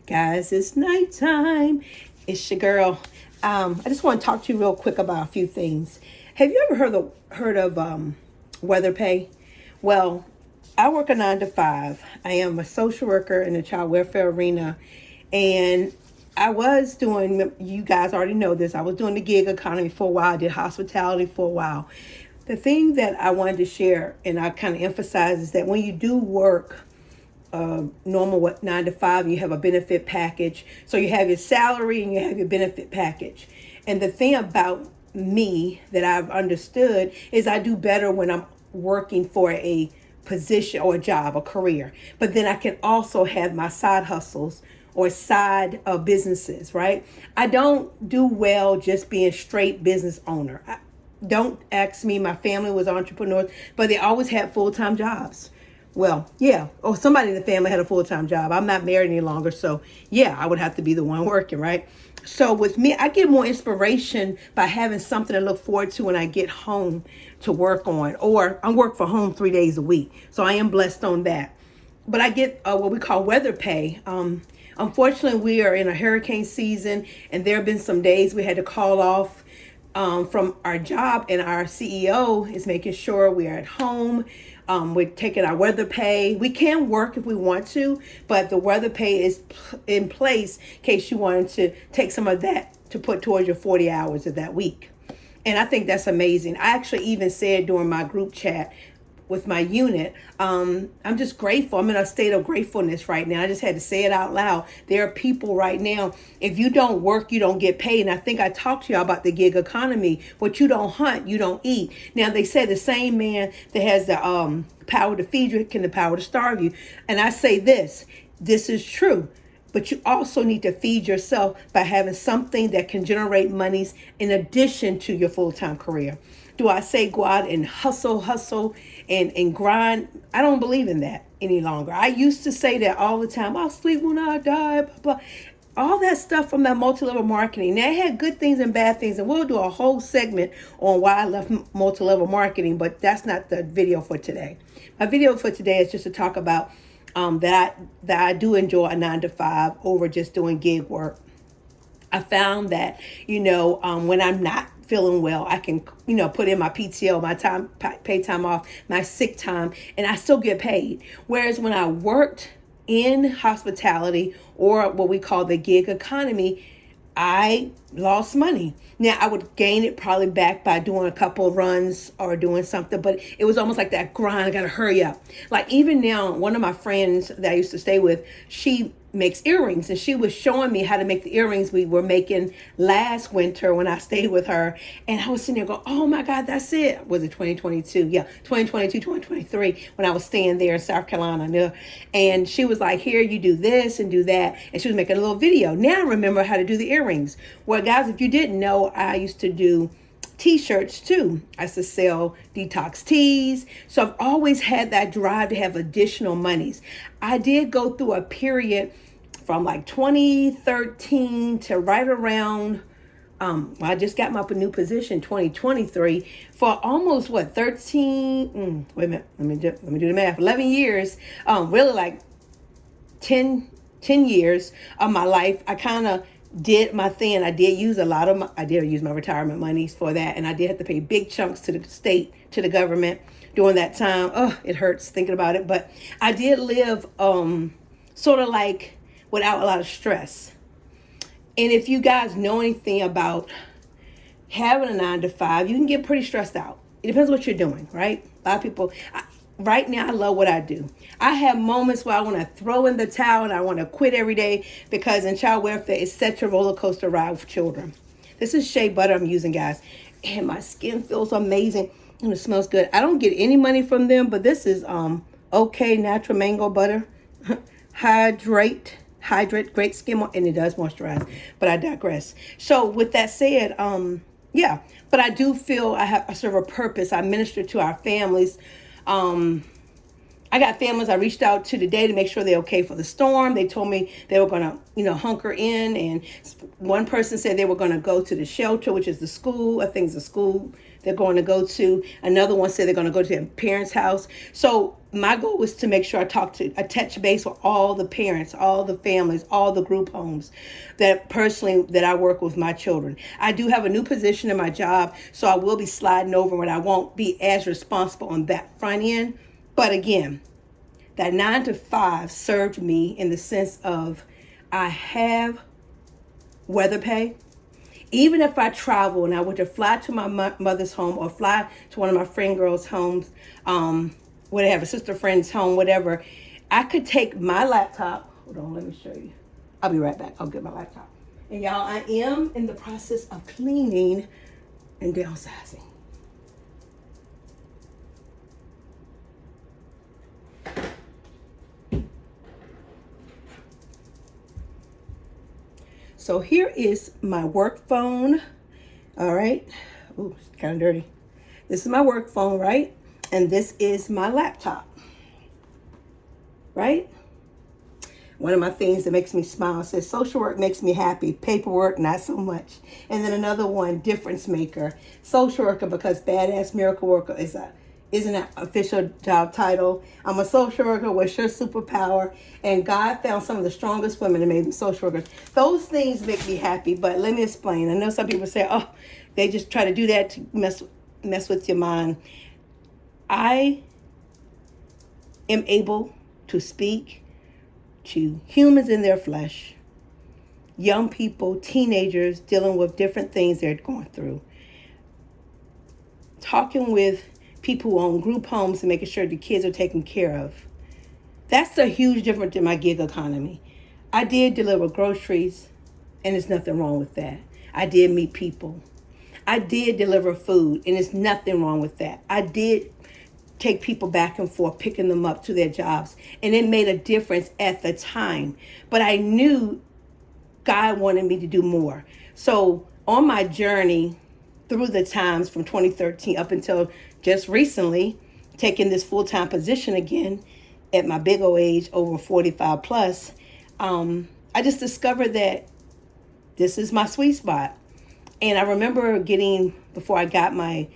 Guys, it's nighttime. It's your girl. I just want to talk to you real quick about a few things. Have you ever heard of weather pay? Well, I work a 9 to 5. I am a social worker in the child welfare arena, and I was doing. You guys already know this. I was doing the gig economy for a while. I did hospitality for a while. The thing that I wanted to share, and I kind of emphasize, is that when you do work normal 9 to 5, you have a benefit package. So you have your salary and you have your benefit package. And the thing about me that I've understood is I do better when I'm working for a position or a job, a career. But then I can also have my side hustles or side businesses, right? I don't do well just being straight business owner. Don't ask me. My family was entrepreneurs, but they always had full-time jobs. Well, yeah, or somebody in the family had a full-time job. I'm not married any longer, so yeah, I would have to be the one working, right? So with me, I get more inspiration by having something to look forward to when I get home to work on, or I work from home 3 days a week. So I am blessed on that. But I get what we call weather pay. Unfortunately, we are in a hurricane season, and there have been some days we had to call off from our job, and our CEO is making sure we are at home. We're taking our weather pay. We can work if we want to, but the weather pay is in place in case you wanted to take some of that to put towards your 40 hours of that week. And I think that's amazing. I actually even said during my group chat with my unit, I'm just grateful. I'm in a state of gratefulness right now. I just had to say it out loud. There are people right now, if you don't work, you don't get paid. And I think I talked to y'all about the gig economy. What you don't hunt, you don't eat. Now, they say the same man that has the power to feed you can the power to starve you. And I say this is true. But you also need to feed yourself by having something that can generate monies in addition to your full-time career. Do I say go out and hustle, and grind? I don't believe in that any longer. I used to say that all the time. I'll sleep when I die, blah, blah. All that stuff from that multi-level marketing. Now, it had good things and bad things, and we'll do a whole segment on why I left multi-level marketing, but that's not the video for today. My video for today is just to talk about that I do enjoy a 9 to 5 over just doing gig work. I found that, when I'm not feeling well, I can, put in my PTO, my time, pay time off, my sick time, and I still get paid. Whereas when I worked in hospitality, or what we call the gig economy, I lost money. Now, I would gain it probably back by doing a couple of runs or doing something, but it was almost like that grind. I got to hurry up. Like even now, one of my friends that I used to stay with, she makes earrings, and she was showing me how to make the earrings we were making last winter when I stayed with her. And I was sitting there going, oh my God, that's it. Was it 2022? Yeah, 2022, 2023, when I was staying there in South Carolina. And she was like, here, you do this and do that. And she was making a little video. Now I remember how to do the earrings. Well, guys, if you didn't know, I used to do t-shirts too. I used to sell detox teas. So I've always had that drive to have additional monies. I did go through a period from like 2013 to right around, I just got my new position 2023 for almost 13, wait a minute, let me do the math, 11 years, really like 10 years of my life. I kind of did my thing. I did use my retirement monies for that. And I did have to pay big chunks to the state, to the government during that time. Oh, it hurts thinking about it. But I did live sort of like without a lot of stress. And if you guys know anything about having a 9 to 5, you can get pretty stressed out. It depends what you're doing, right? A lot of people, right now, I love what I do. I have moments where I want to throw in the towel and I want to quit every day, because in child welfare, it's such a roller coaster ride with children. This is shea butter I'm using, guys. And my skin feels amazing and it smells good. I don't get any money from them, but this is OK Natural Mango Butter. Hydrate, great skin, and it does moisturize, but I digress. So with that said, yeah, but I do feel I serve a purpose. I minister to our families. I got families I reached out to today to make sure they're okay for the storm. They told me they were going to, hunker in. And one person said they were going to go to the shelter, which is the school. I think it's the school they're going to go to. Another one said they're going to go to their parents' house. So my goal was to make sure I touch base with all the parents, all the families, all the group homes that I work with my children. I do have a new position in my job, so I will be sliding over when I won't be as responsible on that front end. But again, that 9 to 5 served me in the sense of I have weather pay. Even if I travel and I were to fly to my mother's home or fly to one of my friend girls' homes, whatever, a sister friend's home, whatever, I could take my laptop. Hold on, let me show you. I'll be right back. I'll get my laptop. And y'all, I am in the process of cleaning and downsizing. So here is my work phone. All right. Ooh, it's kind of dirty. This is my work phone, right? And this is my laptop, right? One of my things that makes me smile says social work makes me happy, paperwork not so much. And then another one, difference maker. Social worker because badass miracle worker isn't an official job title. I'm a social worker. What's your superpower? And God found some of the strongest women and made them social workers. Those things make me happy, but let me explain. I know some people say, oh, they just try to do that to mess with your mind. I am able to speak to humans in their flesh, young people, teenagers dealing with different things they're going through, talking with people who own group homes and making sure the kids are taken care of. That's a huge difference in my gig economy. I did deliver groceries, and there's nothing wrong with that. I did meet people. I did deliver food, and there's nothing wrong with that. I did take people back and forth, picking them up to their jobs, and it made a difference at the time. But I knew God wanted me to do more. So on my journey through the times from 2013 up until just recently, taking this full-time position again at my big old age, over 45 plus, I just discovered that this is my sweet spot. And I remember before I got my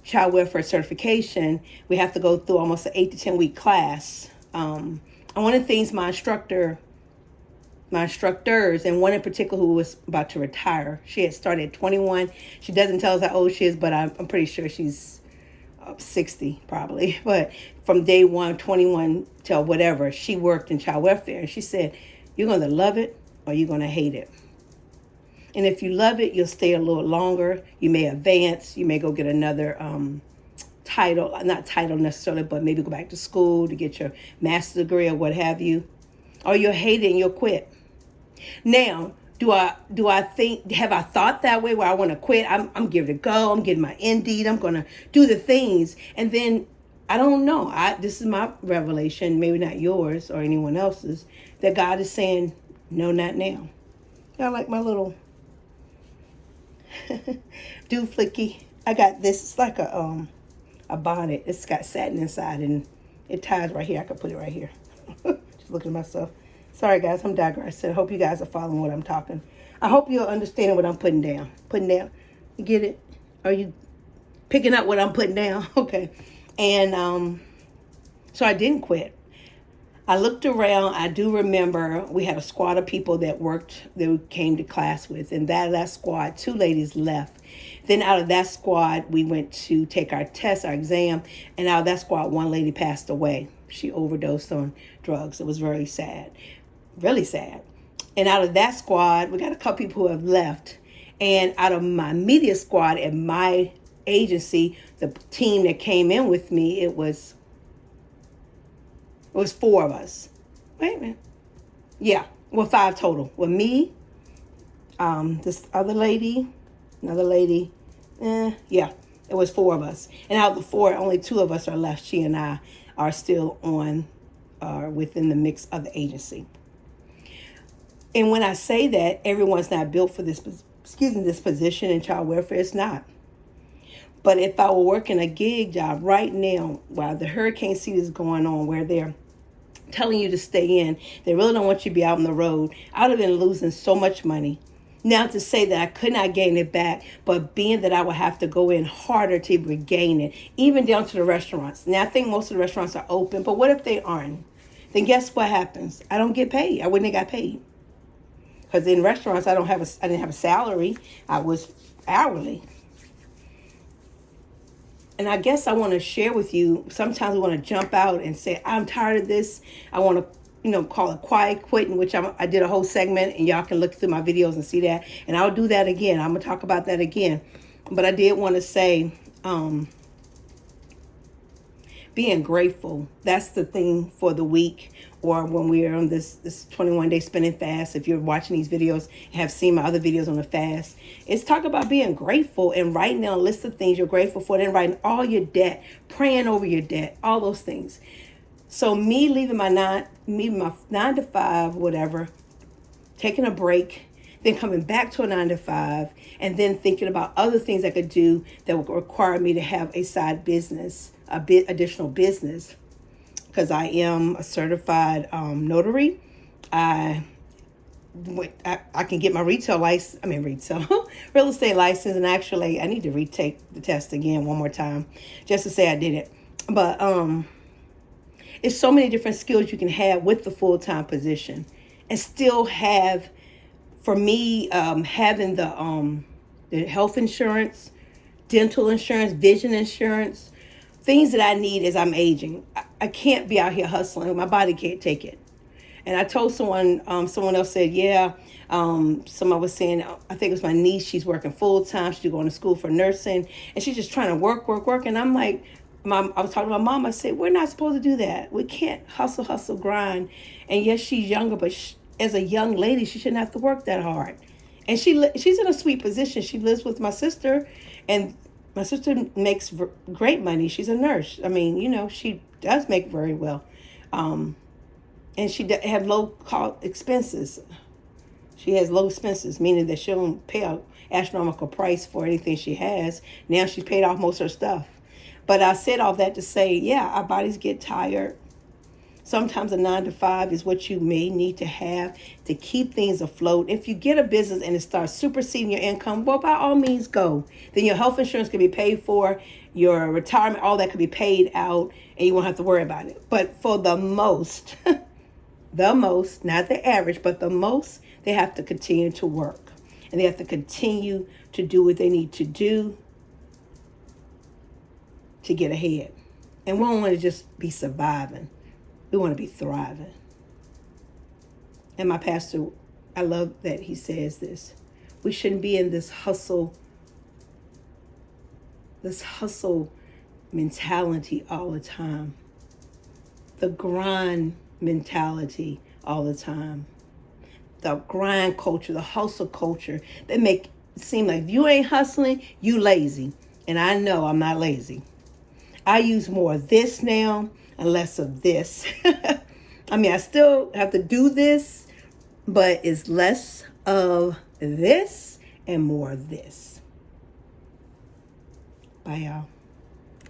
child welfare certification, we have to go through almost an 8 to 10 week class. And one of the things my instructors, and one in particular who was about to retire, she had started at 21. She doesn't tell us how old she is, but I'm pretty sure she's 60 probably. But from day one, 21 till whatever, she worked in child welfare. And she said, you're going to love it or you're going to hate it. And if you love it, you'll stay a little longer. You may advance. You may go get another title, not title necessarily, but maybe go back to school to get your master's degree or what have you. Or you'll hate it and you'll quit. Now, do I think, have I thought that way where I want to quit? I'm giving it a go. I'm getting my Indeed. I'm going to do the things. And then, I don't know. This is my revelation, maybe not yours or anyone else's, that God is saying, no, not now. I like my little dooflicky. I got this. It's like a bonnet. It's got satin inside and it ties right here. I could put it right here. Just looking at myself. Sorry guys, I'm digressing. I hope you guys are following what I'm talking. I hope you're understanding what I'm putting down. You get it? Are you picking up what I'm putting down? Okay. And so I didn't quit. I looked around. I do remember we had a squad of people that we came to class with. And that squad, 2 ladies left. Then out of that squad, we went to take our test, our exam. And out of that squad, 1 lady passed away. She overdosed on drugs. It was very sad. Really sad. And out of that squad, we got a couple people who have left. And out of my media squad at my agency, the team that came in with me, it was 4 of us. Wait a minute. Yeah, 5 total. With me, this other lady, another lady. Yeah, it was 4 of us. And out of the 4, only 2 of us are left. She and I are still within the mix of the agency. And when I say that, everyone's not built for this position in child welfare. It's not. But if I were working a gig job right now, while the hurricane season is going on, where they're telling you to stay in, they really don't want you to be out on the road, I would have been losing so much money. Now, to say that I could not gain it back, but being that I would have to go in harder to regain it, even down to the restaurants. Now, I think most of the restaurants are open, but what if they aren't? Then guess what happens? I don't get paid. I wouldn't have got paid. Because in restaurants, I didn't have a salary. I was hourly. And I guess I want to share with you, sometimes we want to jump out and say, I'm tired of this. I want to, call it quiet quitting, which I did a whole segment, and y'all can look through my videos and see that. And I'll do that again. I'm going to talk about that again. But I did want to say, being grateful, that's the thing for the week, or when we're on this 21-day spinning fast. If you're watching these videos and have seen my other videos on the fast, it's talk about being grateful and writing down a list of things you're grateful for, then writing all your debt, praying over your debt, all those things. So me leaving my 9 to 5, whatever, taking a break, then coming back to a 9 to 5, and then thinking about other things I could do that would require me to have a side business, a bit additional business, because I am a certified notary. I can get my real estate license, and actually I need to retake the test again one more time just to say I did it. But it's so many different skills you can have with the full-time position and still have, for me, having the health insurance, dental insurance, vision insurance, things that I need as I'm aging. I can't be out here hustling. My body can't take it. And I told someone else said, yeah, someone was saying, I think it was my niece, she's working full time, she's going to school for nursing, and she's just trying to work. And I'm like, I was talking to my mom, I said, we're not supposed to do that. We can't hustle, grind. And yes, she's younger, but as a young lady, she shouldn't have to work that hard. And she's in a sweet position. She lives with my sister, and my sister makes great money. She's a nurse. I mean, she does make very well. And she have low expenses. She has low expenses, meaning that she don't pay an astronomical price for anything she has. Now she's paid off most of her stuff. But I said all that to say, yeah, our bodies get tired. Sometimes a 9 to 5 is what you may need to have to keep things afloat. If you get a business and it starts superseding your income, well, by all means, go. Then your health insurance can be paid for, your retirement, all that could be paid out, and you won't have to worry about it. But for the most, not the average, but the most, they have to continue to work. And they have to continue to do what they need to do to get ahead. And we don't want to just be surviving. We want to be thriving. And my pastor, I love that he says this. We shouldn't be in this hustle mentality all the time. The grind mentality all the time. The grind culture, the hustle culture, they make it seem like if you ain't hustling, you lazy. And I know I'm not lazy. I use more of this now and less of this. I mean, I still have to do this, but it's less of this and more of this. Bye, y'all.